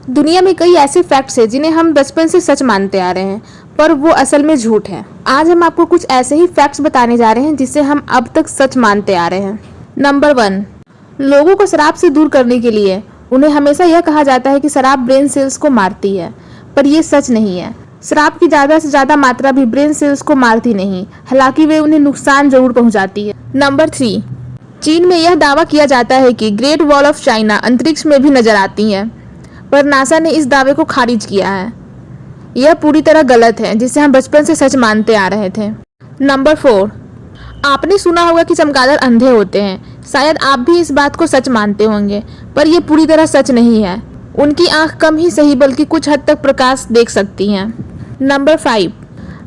दुनिया में कई ऐसे फैक्ट्स हैं जिन्हें हम बचपन से सच मानते आ रहे हैं, पर वो असल में झूठ है। आज हम आपको कुछ ऐसे ही फैक्ट्स बताने जा रहे हैं जिसे हम अब तक सच मानते आ रहे हैं। नंबर 1, लोगों को शराब से दूर करने के लिए उन्हें हमेशा यह कहा जाता है कि शराब ब्रेन सेल्स को मारती है, पर यह सच नहीं है। शराब की ज़्यादा से ज़्यादा मात्रा भी ब्रेन सेल्स को मारती नहीं, हालांकि वे उन्हें नुकसान जरूर पहुंचाती है। नंबर 3, चीन में यह दावा किया जाता है कि ग्रेट वॉल ऑफ चाइना अंतरिक्ष में भी नजर आती है, पर नासा ने इस दावे को खारिज किया है। यह पूरी तरह गलत है, जिसे हम बचपन से सच मानते आ रहे थे। नंबर 4, आपने सुना होगा कि चमगादड़ अंधे होते हैं। शायद आप भी इस बात को सच मानते होंगे, पर यह पूरी तरह सच नहीं है। उनकी आंख कम ही सही बल्कि कुछ हद तक प्रकाश देख सकती हैं। नंबर 5,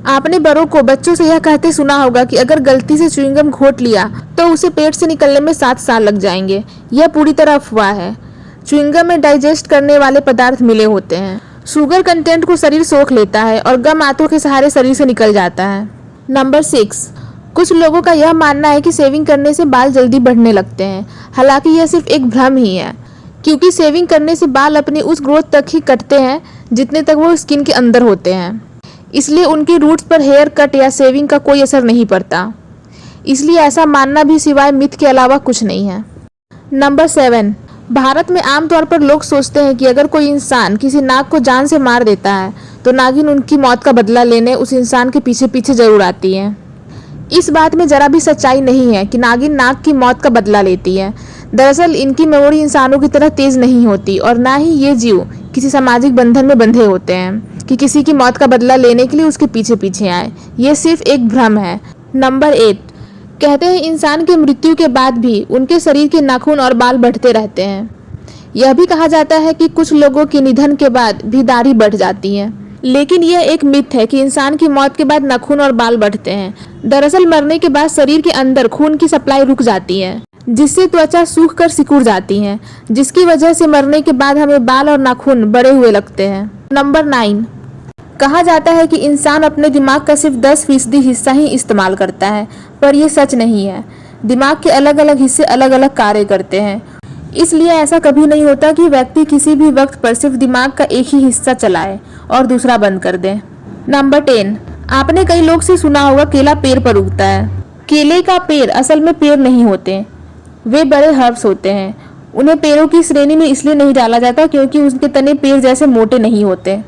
आपने बड़ों को बच्चों से यह कहते सुना होगा कि अगर गलती से च्युइंगम घोट लिया तो उसे पेट से निकलने में 7 साल लग जाएंगे। यह पूरी तरह अफवाह है। च्युइंगम में डाइजेस्ट करने वाले पदार्थ मिले होते हैं। शुगर कंटेंट को शरीर सोख लेता है और गम आंतों के सहारे शरीर से निकल जाता है। नंबर 6, कुछ लोगों का यह मानना है कि शेविंग करने से बाल जल्दी बढ़ने लगते हैं। हालांकि यह सिर्फ एक भ्रम ही है, क्योंकि शेविंग करने से बाल अपनी उस ग्रोथ तक ही कटते हैं जितने तक वो स्किन के अंदर होते हैं। इसलिए उनके रूट्स पर हेयर कट या शेविंग का कोई असर नहीं पड़ता। इसलिए ऐसा मानना भी सिवाय मिथ के अलावा कुछ नहीं है। नंबर 7, भारत में आमतौर पर लोग सोचते हैं कि अगर कोई इंसान किसी नाग को जान से मार देता है तो नागिन उनकी मौत का बदला लेने उस इंसान के पीछे पीछे जरूर आती है। इस बात में जरा भी सच्चाई नहीं है कि नागिन नाग की मौत का बदला लेती है। दरअसल इनकी मेमोरी इंसानों की तरह तेज नहीं होती और ना ही ये जीव किसी सामाजिक बंधन में बंधे होते हैं कि किसी की मौत का बदला लेने के लिए उसके पीछे पीछे आए। ये सिर्फ एक भ्रम है। नंबर 8, कहते हैं इंसान के मृत्यु के बाद भी उनके शरीर के नाखून और बाल बढ़ते रहते हैं। यह भी कहा जाता है कि कुछ लोगों के निधन के बाद भी दाढ़ी बढ़ जाती है, लेकिन यह एक मिथ है कि इंसान की मौत के बाद नाखून और बाल बढ़ते हैं। दरअसल मरने के बाद शरीर के अंदर खून की सप्लाई रुक जाती है, जिससे त्वचा सूख कर सिकुड़ जाती है, जिसकी वजह से मरने के बाद हमें बाल और नाखून बड़े हुए लगते हैं। नंबर 9, कहा जाता है कि इंसान अपने दिमाग का सिर्फ 10% हिस्सा ही इस्तेमाल करता है, पर यह सच नहीं है। दिमाग के अलग अलग हिस्से अलग अलग कार्य करते हैं, इसलिए ऐसा कभी नहीं होता कि व्यक्ति किसी भी वक्त पर सिर्फ दिमाग का एक ही हिस्सा चलाए और दूसरा बंद कर दे। नंबर 10, आपने कई लोग से सुना होगा केला पेड़ पर उगता है। केले का पेड़ असल में पेड़ नहीं होते, वे बड़े हर्ब्स होते हैं। उन्हें पेड़ों की श्रेणी में इसलिए नहीं डाला जाता क्योंकि उनके तने पेड़ जैसे मोटे नहीं होते।